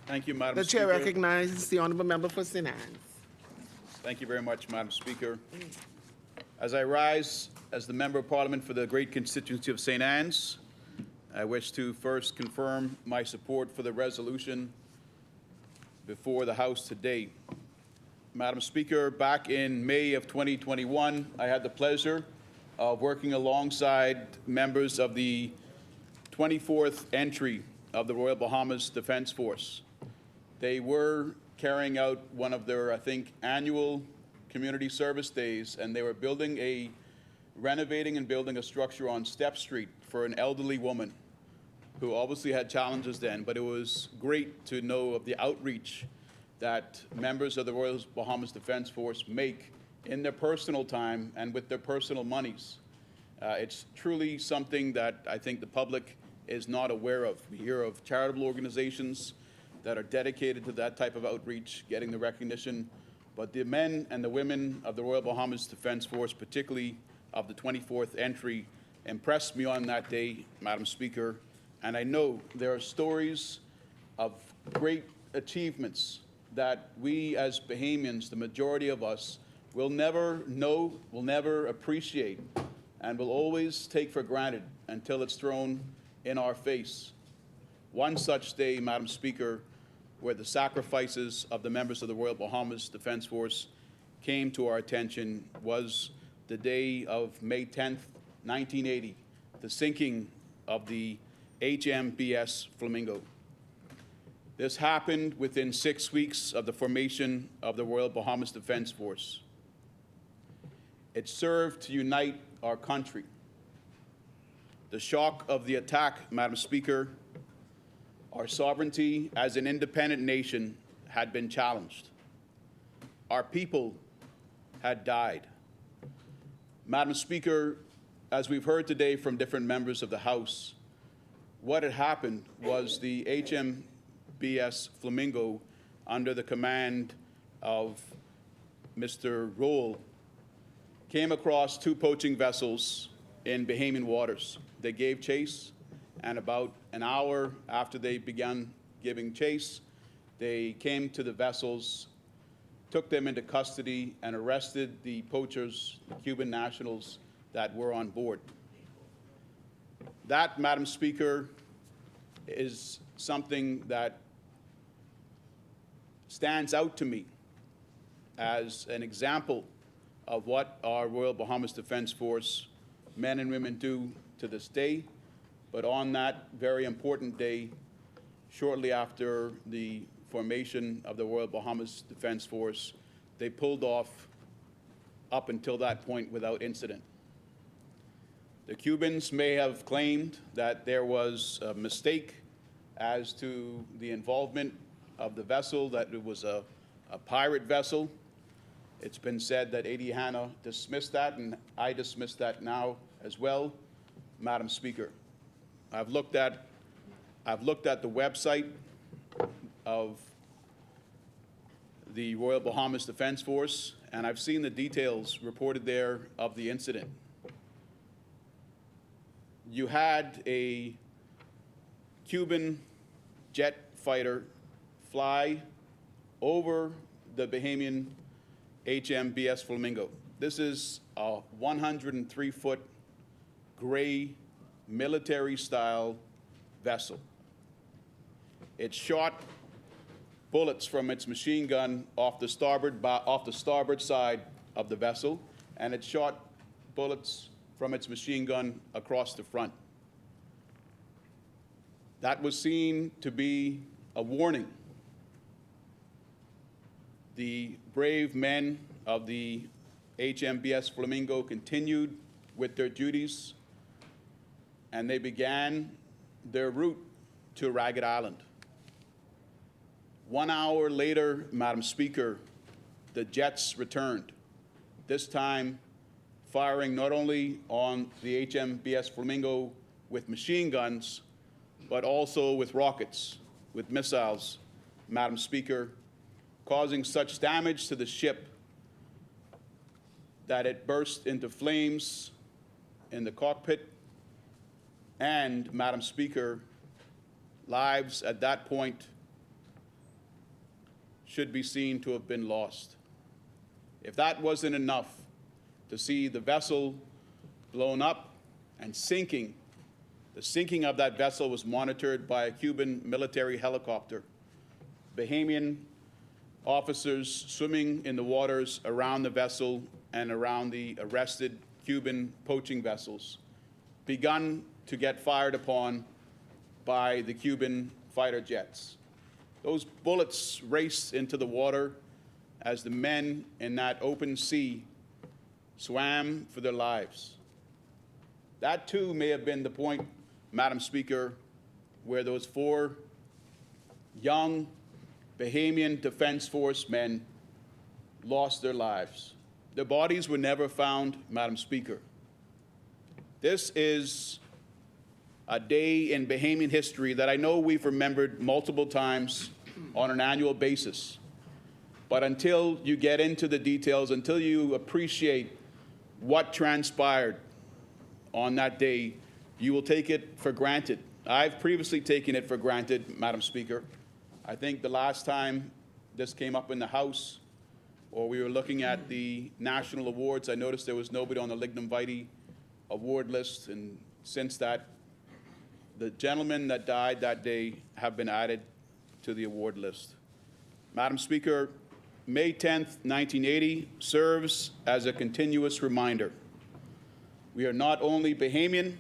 Thank you, Madam The chair Speaker. recognizes the honorable member for St. Anne's. Thank you very much, Madam Speaker. As I rise as the Member of Parliament for the great constituency of St. Anne's, I wish to first confirm my support for the resolution before the House today. Madam Speaker, back in May of 2021, I had the pleasure of working alongside members of the 24th entry of the Royal Bahamas Defense Force. They were carrying out one of their, I think, annual community service days, and they were renovating and building a structure on Step Street for an elderly woman who obviously had challenges then, but it was great to know of the outreach that members of the Royal Bahamas Defense Force make in their personal time and with their personal monies. It's truly something that I think the public is not aware of. We hear of charitable organizations that are dedicated to that type of outreach, getting the recognition, but the men and the women of the Royal Bahamas Defense Force, particularly of the 24th entry, impressed me on that day, Madam Speaker, and I know there are stories of great achievements that we as Bahamians, the majority of us, will never know, will never appreciate, and will always take for granted until it's thrown in our face. One such day, Madam Speaker, where the sacrifices of the members of the Royal Bahamas Defense Force came to our attention was the day of May 10th, 1980, the sinking of the HMBS Flamingo. This happened within 6 weeks of the formation of the Royal Bahamas Defense Force. It served to unite our country. The shock of the attack, Madam Speaker, our sovereignty as an independent nation had been challenged. Our people had died. Madam Speaker, as we've heard today from different members of the House, what had happened was the HMBS Flamingo, under the command of Mr. Roll, came across two poaching vessels in Bahamian waters. They gave chase, and about an hour after they began giving chase, they came to the vessels, took them into custody, and arrested the poachers, the Cuban nationals that were on board. That, Madam Speaker, is something that stands out to me as an example of what our Royal Bahamas Defense Force men and women do to this day. But on that very important day, shortly after the formation of the Royal Bahamas Defense Force, they pulled off up until that point without incident. The Cubans may have claimed that there was a mistake as to the involvement of the vessel, that it was a pirate vessel. It's been said that Adrian dismissed that, and I dismiss that now as well, Madam Speaker. I've looked at the website of the Royal Bahamas Defense Force, and I've seen the details reported there of the incident. You had a Cuban jet fighter fly over the Bahamian HMBS Flamingo. This is a 103-foot gray military-style vessel. It shot bullets from its machine gun off the starboard side of the vessel, and it shot bullets from its machine gun across the front. That was seen to be a warning. The brave men of the HMBS Flamingo continued with their duties, and they began their route to Ragged Island. 1 hour later, Madam Speaker, the jets returned, this time firing not only on the HMBS Flamingo with machine guns, but also with rockets, with missiles, Madam Speaker, causing such damage to the ship that it burst into flames in the cockpit. And, Madam Speaker, lives at that point should be seen to have been lost. If that wasn't enough to see the vessel blown up and sinking, the sinking of that vessel was monitored by a Cuban military helicopter. Bahamian officers swimming in the waters around the vessel and around the arrested Cuban poaching vessels begun to get fired upon by the Cuban fighter jets. Those bullets raced into the water as the men in that open sea swam for their lives. That too may have been the point, Madam Speaker, where those 4 young Bahamian Defense Force men lost their lives. Their bodies were never found, Madam Speaker. This is a day in Bahamian history that I know we've remembered multiple times on an annual basis. But until you get into the details, until you appreciate what transpired on that day, you will take it for granted. I've previously taken it for granted, Madam Speaker. I think the last time this came up in the House, or we were looking at the national awards, I noticed there was nobody on the Lignum Vitae award list, and since that, the gentlemen that died that day have been added to the award list. Madam Speaker, May 10th, 1980 serves as a continuous reminder. We are not only Bahamian,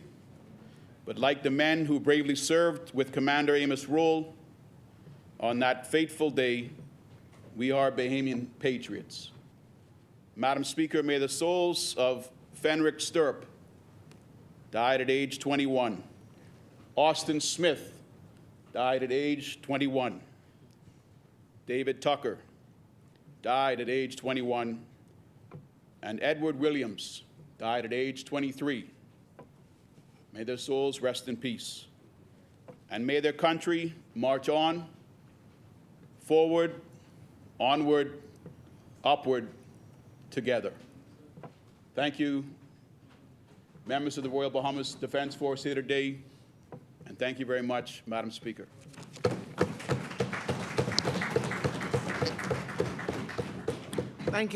but like the men who bravely served with Commander Amos Rule, on that fateful day, we are Bahamian patriots. Madam Speaker, may the souls of Fenric Stirrup, died at age 21, Austin Smith, died at age 21, David Tucker, died at age 21, and Edward Williams, died at age 23. May their souls rest in peace. And may their country march on, forward, onward, upward, together. Thank you, members of the Royal Bahamas Defense Force here today, and thank you very much, Madam Speaker. Thank you.